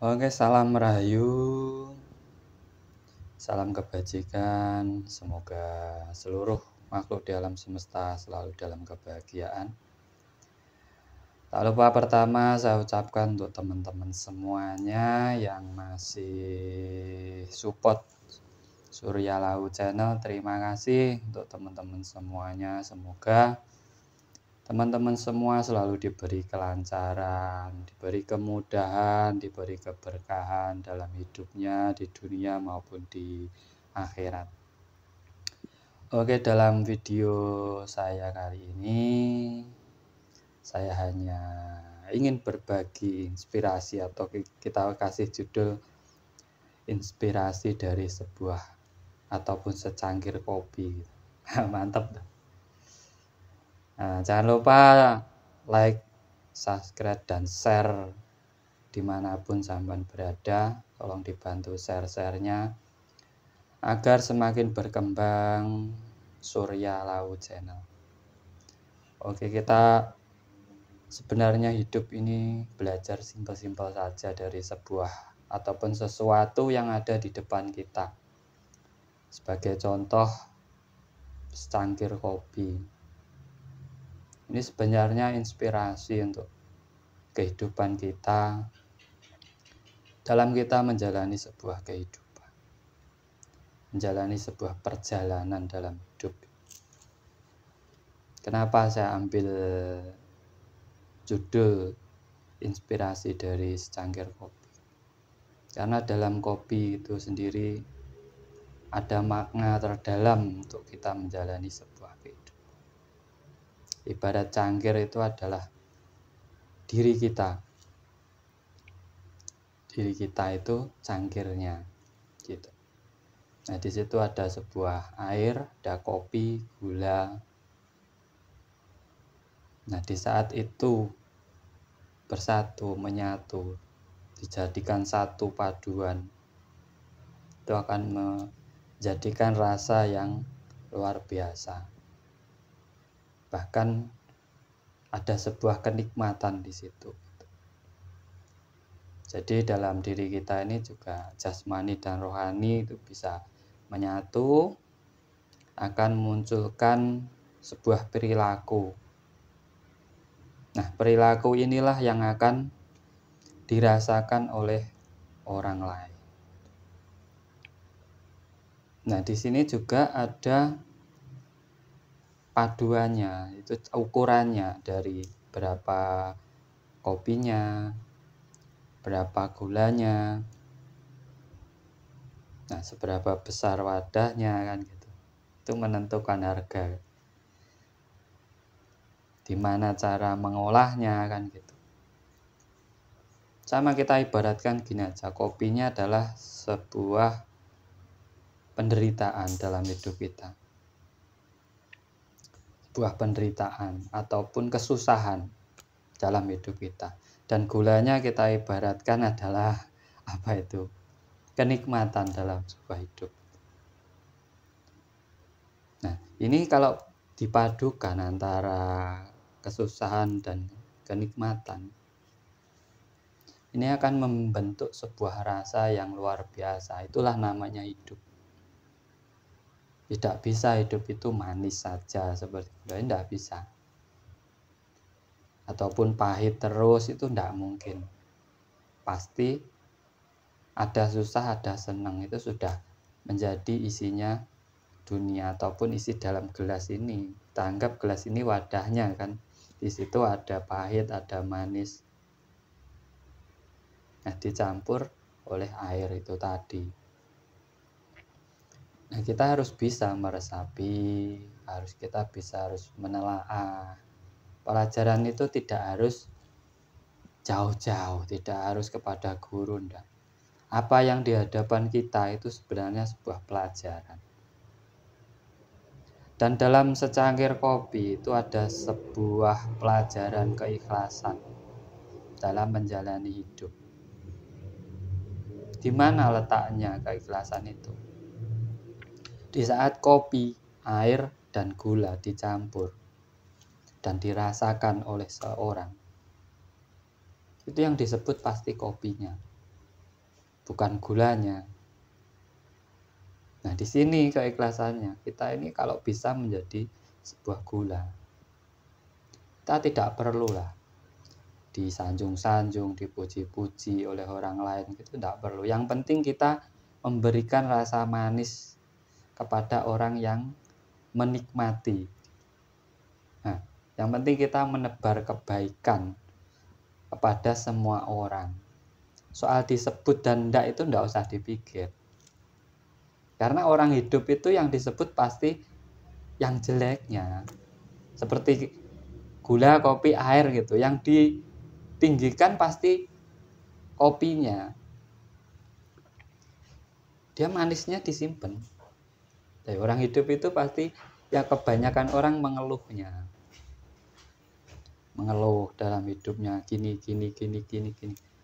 Oke, salam Rahayu, salam kebajikan. Semoga seluruh makhluk di alam semesta selalu dalam kebahagiaan. Tak lupa pertama saya ucapkan untuk teman-teman semuanya yang masih support Surya Lau Channel. Terima kasih untuk teman-teman semuanya. Semoga teman-teman semua selalu diberi kelancaran, diberi kemudahan, diberi keberkahan dalam hidupnya di dunia maupun di akhirat. Oke, dalam video saya kali ini saya hanya ingin berbagi inspirasi atau kita kasih judul inspirasi dari sebuah ataupun secangkir kopi. Mantap. Nah, jangan lupa like, subscribe, dan share dimanapun sampean berada. Tolong dibantu share-nya agar semakin berkembang Surya Lau Channel. Oke, kita sebenarnya hidup ini belajar simpel-simpel saja dari sebuah ataupun sesuatu yang ada di depan kita. Sebagai contoh, secangkir kopi. Ini sebenarnya inspirasi untuk kehidupan kita dalam kita menjalani sebuah kehidupan, menjalani sebuah perjalanan dalam hidup. Kenapa saya ambil judul inspirasi dari secangkir kopi? Karena dalam kopi itu sendiri ada makna terdalam untuk kita menjalani sebuah kehidupan. Ibarat cangkir itu adalah diri kita. Diri kita itu cangkirnya, gitu. Nah, di situ ada sebuah air, ada kopi, gula. Nah, di saat itu bersatu, menyatu, dijadikan satu paduan, itu akan menjadikan rasa yang luar biasa. Bahkan ada sebuah kenikmatan di situ. Jadi dalam diri kita ini juga jasmani dan rohani itu bisa menyatu, akan memunculkan sebuah perilaku. Nah, perilaku inilah yang akan dirasakan oleh orang lain. Nah, di sini juga ada paduannya, itu ukurannya dari berapa kopinya, berapa gulanya, nah seberapa besar wadahnya kan gitu. Itu menentukan harga. Dimana cara mengolahnya kan gitu. Sama kita ibaratkan gini aja, kopinya adalah sebuah penderitaan dalam hidup kita. Sebuah penderitaan ataupun kesusahan dalam hidup kita. Dan gulanya kita ibaratkan adalah apa itu? Kenikmatan dalam sebuah hidup. Nah, ini kalau dipadukan antara kesusahan dan kenikmatan, ini akan membentuk sebuah rasa yang luar biasa. Itulah namanya hidup. Tidak bisa hidup itu manis saja seperti itu, tidak bisa. Ataupun pahit terus, itu tidak mungkin. Pasti ada susah, ada senang, itu sudah menjadi isinya dunia ataupun isi dalam gelas ini. Kita anggap gelas ini wadahnya kan. Di situ ada pahit, ada manis. Nah, dicampur oleh air itu tadi. Nah, kita harus bisa meresapi, harus menelaah. Pelajaran itu tidak harus jauh-jauh, tidak harus kepada guru, enggak. Apa yang di hadapan kita itu sebenarnya sebuah pelajaran. Dan dalam secangkir kopi itu ada sebuah pelajaran keikhlasan dalam menjalani hidup. Di mana letaknya keikhlasan itu? Di saat kopi, air, dan gula dicampur dan dirasakan oleh seorang, itu yang disebut pasti kopinya. bukan gulanya. Nah, di sini keikhlasannya. Kita ini kalau bisa menjadi sebuah gula, kita tidak perlulah disanjung-sanjung, dipuji-puji oleh orang lain, itu tidak perlu. Yang penting kita memberikan rasa manis kepada orang yang menikmati. Nah, yang penting kita menebar kebaikan kepada semua orang. Soal disebut dan enggak itu enggak usah dipikir. Karena orang hidup itu yang disebut pasti yang jeleknya. Seperti gula, kopi, air gitu. Yang ditinggikan pasti kopinya. Dia manisnya disimpan. Jadi orang hidup itu pasti ya kebanyakan orang mengeluhnya. Mengeluh dalam hidupnya gini.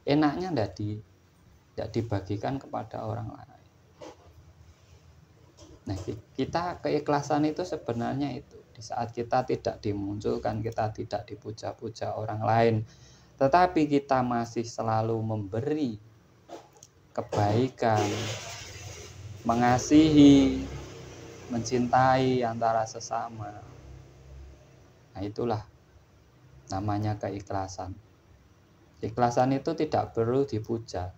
Enaknya tidak dibagikan kepada orang lain. Nah, kita keikhlasan itu sebenarnya itu. Di saat kita tidak dimunculkan, kita tidak dipuja-puja orang lain, tetapi kita masih selalu memberi kebaikan, mengasihi, mencintai antara sesama. Nah, itulah namanya keikhlasan. Keikhlasan itu tidak perlu dipuja,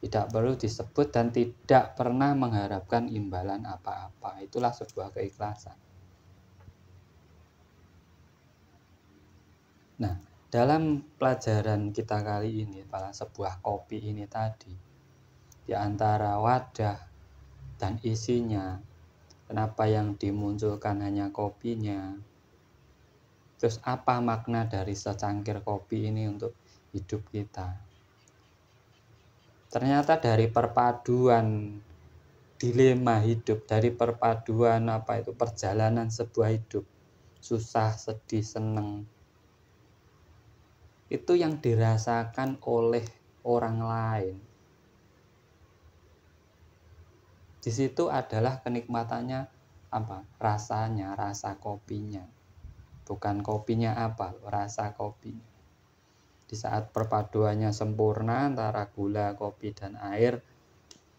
tidak perlu disebut, dan tidak pernah mengharapkan imbalan apa-apa. Itulah sebuah keikhlasan. Nah, dalam pelajaran kita kali ini, pada sebuah kopi ini tadi, di antara wadah dan isinya, kenapa yang dimunculkan hanya kopinya, terus apa makna dari secangkir kopi ini untuk hidup kita. Ternyata dari perpaduan dilema hidup, dari perpaduan perjalanan sebuah hidup, susah, sedih, seneng, itu yang dirasakan oleh orang lain. Di situ adalah kenikmatannya rasanya, rasa kopinya. Bukan kopinya rasa kopinya. Di saat perpaduannya sempurna antara gula, kopi, dan air,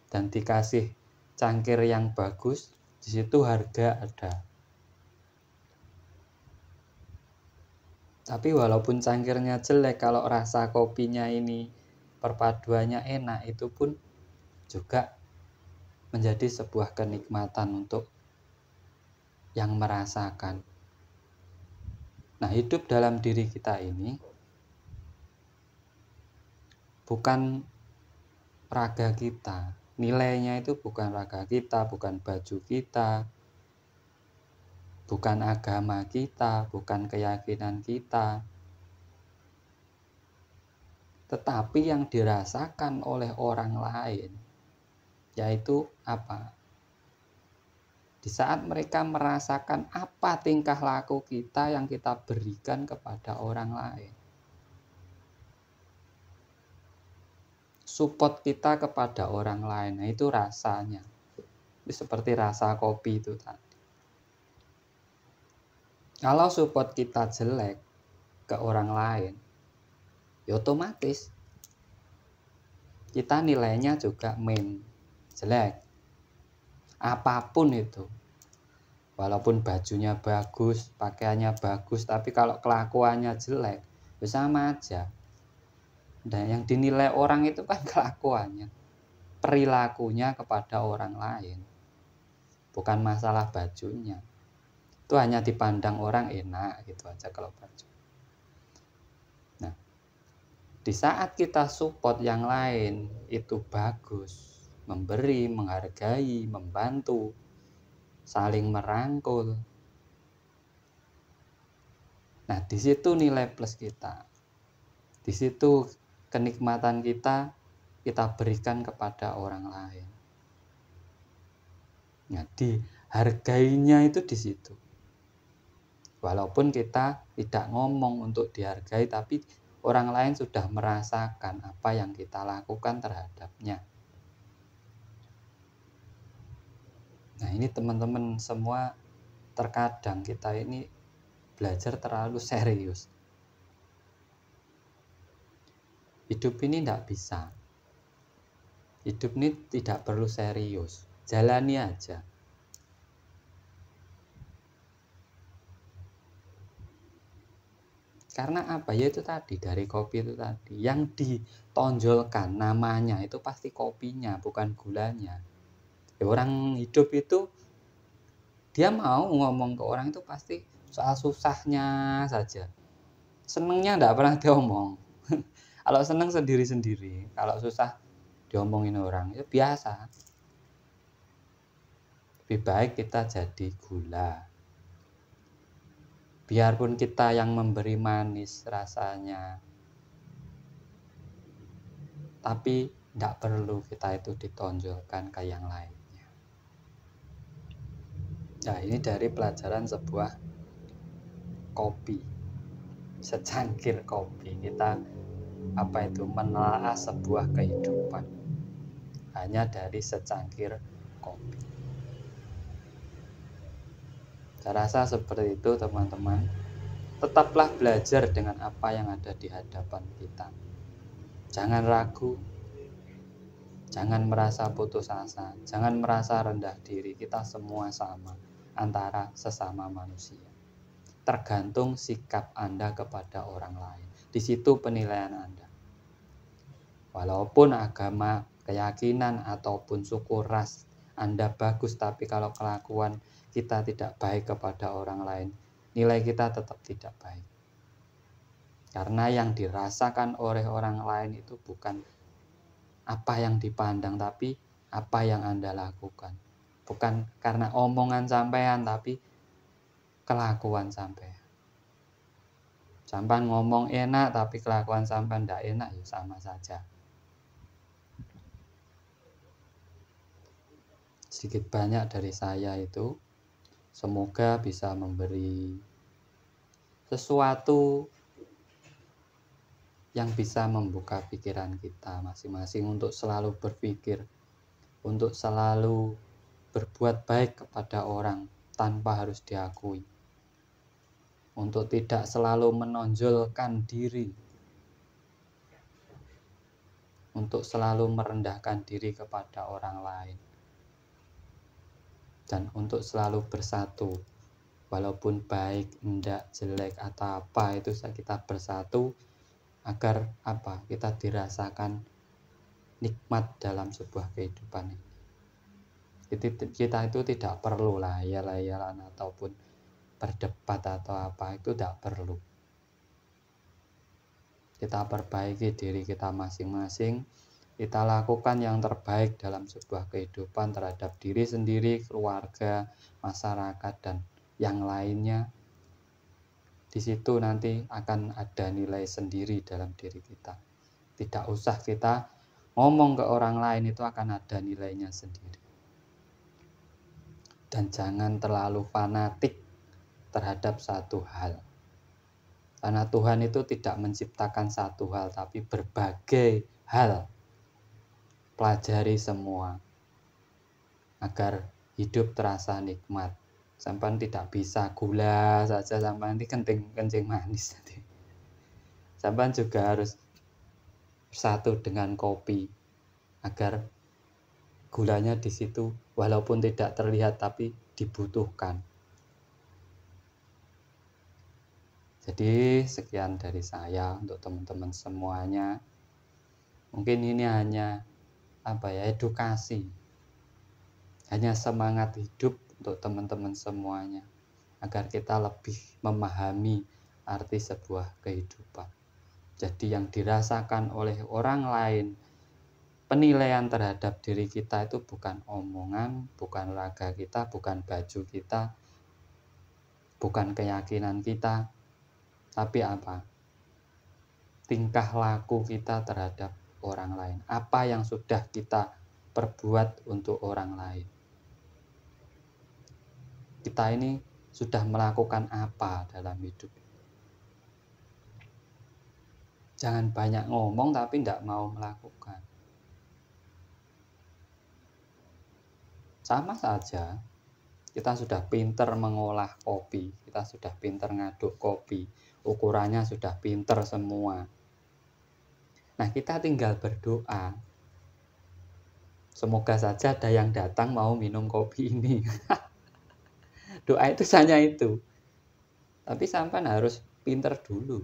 dan dikasih cangkir yang bagus, di situ harga ada. Tapi walaupun cangkirnya jelek, kalau rasa kopinya ini perpaduannya enak, itu pun juga menjadi sebuah kenikmatan untuk yang merasakan. Nah, hidup dalam diri kita ini bukan raga kita. Nilainya itu bukan raga kita, bukan baju kita, bukan agama kita, bukan keyakinan kita. Tetapi yang dirasakan oleh orang lain, yaitu di saat mereka merasakan apa tingkah laku kita yang kita berikan kepada orang lain. Support kita kepada orang lain, nah itu rasanya. Itu seperti rasa kopi itu tadi. Kalau support kita jelek ke orang lain, ya otomatis kita nilainya juga jelek. Apapun itu. Walaupun bajunya bagus, pakaiannya bagus, tapi kalau kelakuannya jelek, ya sama aja. Dan yang dinilai orang itu kan kelakuannya, perilakunya kepada orang lain. Bukan masalah bajunya. Itu hanya dipandang orang enak gitu aja kalau baju. Nah, di saat kita support yang lain itu bagus, memberi, menghargai, membantu, saling merangkul. Nah, di situ nilai plus kita. Di situ kenikmatan kita berikan kepada orang lain. Nah, dihargainya itu di situ. Walaupun kita tidak ngomong untuk dihargai, tapi orang lain sudah merasakan apa yang kita lakukan terhadapnya. Nah, ini teman-teman semua, terkadang kita ini belajar terlalu serius. Hidup ini tidak bisa Hidup ini tidak perlu serius, jalani aja. Karena apa? Ya itu tadi, dari kopi itu tadi. Yang ditonjolkan namanya itu pasti kopinya, bukan gulanya. Ya, orang hidup itu, dia mau ngomong ke orang itu pasti soal susahnya saja. Senengnya enggak pernah diomong. Kalau seneng sendiri-sendiri, kalau susah diomongin orang, itu biasa. Lebih baik kita jadi gula. Biarpun kita yang memberi manis rasanya, tapi tidak perlu kita itu ditonjolkan ke yang lainnya. Nah, ini dari pelajaran sebuah kopi, secangkir kopi. Kita menelaah sebuah kehidupan hanya dari secangkir kopi. Saya rasa seperti itu, teman-teman. Tetaplah belajar dengan apa yang ada di hadapan kita. Jangan ragu, jangan merasa putus asa, jangan merasa rendah diri. Kita semua sama antara sesama manusia. Tergantung sikap Anda kepada orang lain. Di situ penilaian Anda. Walaupun agama, keyakinan, ataupun suku ras Anda bagus, tapi kalau kelakuan kita tidak baik kepada orang lain, nilai kita tetap tidak baik. Karena yang dirasakan oleh orang lain itu bukan apa yang dipandang, tapi apa yang Anda lakukan. Bukan karena omongan sampean, tapi kelakuan sampean. Sampean ngomong enak, tapi kelakuan sampean tidak enak, ya sama saja. Sedikit banyak dari saya itu, semoga bisa memberi sesuatu yang bisa membuka pikiran kita masing-masing untuk selalu berpikir, untuk selalu berbuat baik kepada orang tanpa harus diakui, untuk tidak selalu menonjolkan diri, untuk selalu merendahkan diri kepada orang lain, dan untuk selalu bersatu. Walaupun baik, enggak, jelek, atau apa, itu kita bersatu agar kita dirasakan nikmat dalam sebuah kehidupan ini. Kita itu tidak perlu layal-layalan ataupun berdebat atau apa, itu tidak perlu. Kita perbaiki diri kita masing-masing, kita lakukan yang terbaik dalam sebuah kehidupan terhadap diri sendiri, keluarga, masyarakat, dan yang lainnya. Di situ nanti akan ada nilai sendiri dalam diri kita. Tidak usah kita ngomong ke orang lain, itu akan ada nilainya sendiri. Dan jangan terlalu fanatik terhadap satu hal. Karena Tuhan itu tidak menciptakan satu hal, tapi berbagai hal. Pelajari semua agar hidup terasa nikmat. Sampai tidak bisa gula saja, sampai nanti kencing manis. Sampai juga harus bersatu dengan kopi agar gulanya di situ walaupun tidak terlihat tapi dibutuhkan. Jadi sekian dari saya untuk teman-teman semuanya. Mungkin ini hanya edukasi, hanya semangat hidup untuk teman-teman semuanya, agar kita lebih memahami arti sebuah kehidupan. Jadi yang dirasakan oleh orang lain, penilaian terhadap diri kita itu bukan omongan, bukan raga kita, bukan baju kita, bukan keyakinan kita, tapi tingkah laku kita terhadap orang lain. Apa yang sudah kita perbuat untuk orang lain. Kita ini sudah melakukan apa dalam hidup. Jangan banyak ngomong tapi tidak mau melakukan. Sama saja, kita sudah pinter mengolah kopi, kita sudah pinter ngaduk kopi, ukurannya sudah pinter semua. Nah, kita tinggal berdoa. Semoga saja ada yang datang mau minum kopi ini. Doa itu hanya itu. Tapi sampean harus pinter dulu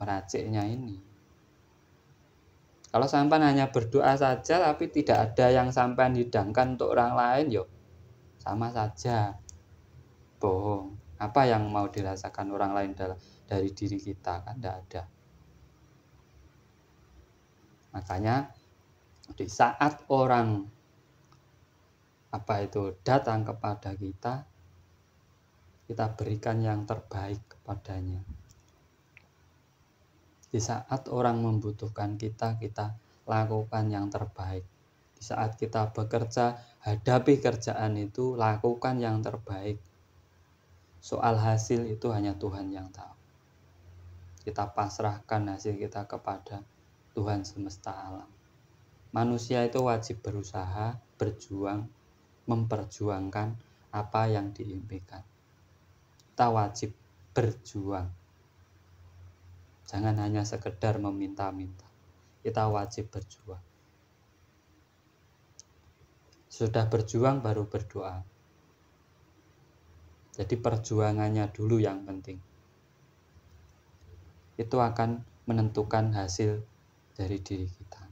meraciknya ini. Kalau sampean hanya berdoa saja tapi tidak ada yang sampean hidangkan untuk orang lain, yo sama saja bohong. Apa yang mau dirasakan orang lain dari diri kita? Kan tidak ada. Makanya di saat orang datang kepada kita, kita berikan yang terbaik kepadanya. Di saat orang membutuhkan kita, kita lakukan yang terbaik. Di saat kita bekerja, hadapi kerjaan itu, lakukan yang terbaik. Soal hasil itu hanya Tuhan yang tahu. Kita pasrahkan hasil kita kepada Tuhan semesta alam. Manusia itu wajib berusaha, berjuang, memperjuangkan apa yang diimpikan. Kita wajib berjuang. Jangan hanya sekedar meminta-minta. Kita wajib berjuang. Sudah berjuang baru berdoa. Jadi perjuangannya dulu yang penting. Itu akan menentukan hasil dari diri kita.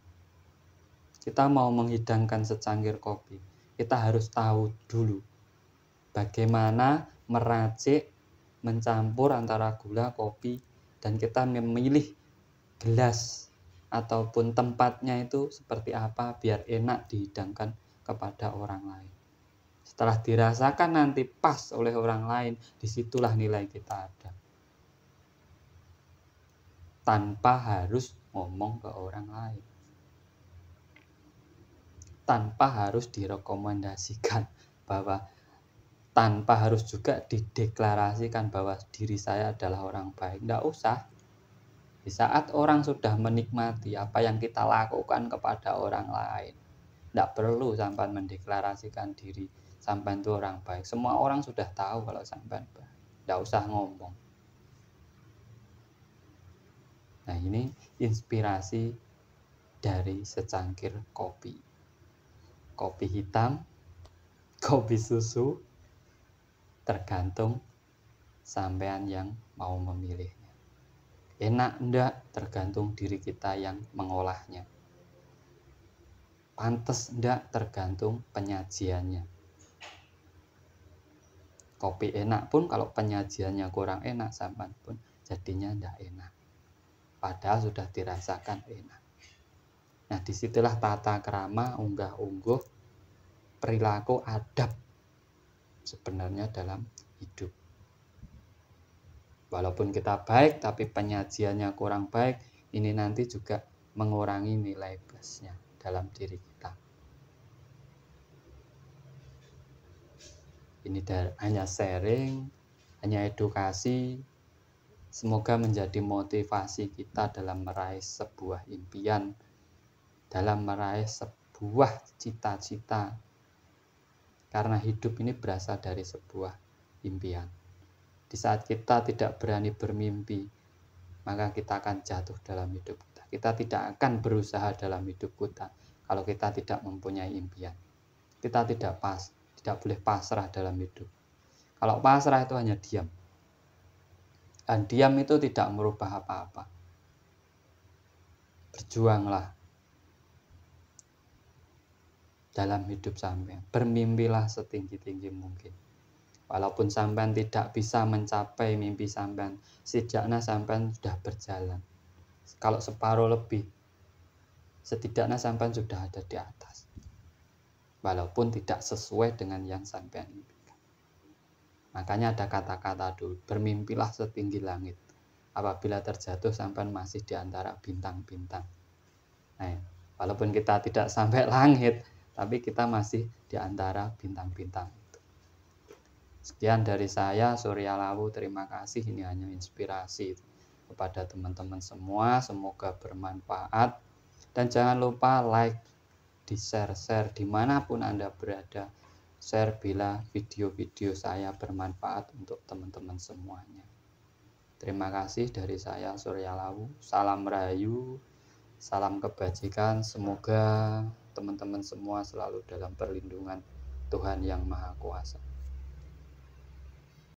Kita mau menghidangkan secangkir kopi, kita harus tahu dulu bagaimana meracik, mencampur antara gula, kopi, dan kita memilih gelas ataupun tempatnya itu seperti apa biar enak dihidangkan kepada orang lain. Setelah dirasakan nanti pas oleh orang lain, disitulah nilai kita ada. Tanpa harus ngomong ke orang lain. Tanpa harus direkomendasikan bahwa tanpa harus juga dideklarasikan bahwa diri saya adalah orang baik. Tidak usah. Di saat orang sudah menikmati apa yang kita lakukan kepada orang lain, tidak perlu sampai mendeklarasikan diri sampai itu orang baik. Semua orang sudah tahu kalau sampai baik. Tidak usah ngomong. Nah, ini inspirasi dari secangkir kopi. Kopi hitam, kopi susu, tergantung sampean yang mau memilihnya. Enak enggak tergantung diri kita yang mengolahnya. Pantes enggak tergantung penyajiannya. Kopi enak pun kalau penyajiannya kurang enak, sampean pun jadinya enggak enak. Padahal sudah dirasakan enak. Nah, disitulah tata krama, unggah-ungguh, perilaku adab sebenarnya dalam hidup. Walaupun kita baik, tapi penyajiannya kurang baik, ini nanti juga mengurangi nilai plusnya dalam diri kita. Ini hanya sharing, hanya edukasi. Semoga menjadi motivasi kita dalam meraih sebuah impian, dalam meraih sebuah cita-cita. Karena hidup ini berasal dari sebuah impian. Di saat kita tidak berani bermimpi, maka kita akan jatuh dalam hidup kita. Kita tidak akan berusaha dalam hidup kita kalau kita tidak mempunyai impian. Kita tidak boleh pasrah dalam hidup. Kalau pasrah itu hanya diam. Dan diam itu tidak merubah apa-apa. Berjuanglah dalam hidup sampean. Bermimpilah setinggi-tinggi mungkin. Walaupun sampean tidak bisa mencapai mimpi sampean, setidaknya sampean sudah berjalan. Kalau separuh lebih, setidaknya sampean sudah ada di atas. Walaupun tidak sesuai dengan yang sampean impikan. Makanya ada kata-kata dulu, bermimpilah setinggi langit. Apabila terjatuh sampean masih di antara bintang-bintang. Nah, walaupun kita tidak sampai langit, tapi kita masih di antara bintang-bintang. Sekian dari saya, Surya Lawu. Terima kasih. Ini hanya inspirasi kepada teman-teman semua. Semoga bermanfaat. Dan jangan lupa like, di-share dimanapun Anda berada. Share bila video-video saya bermanfaat untuk teman-teman semuanya. Terima kasih dari saya, Surya Lawu. Salam rahayu, salam kebajikan. Semoga teman-teman semua selalu dalam perlindungan Tuhan yang Maha Kuasa.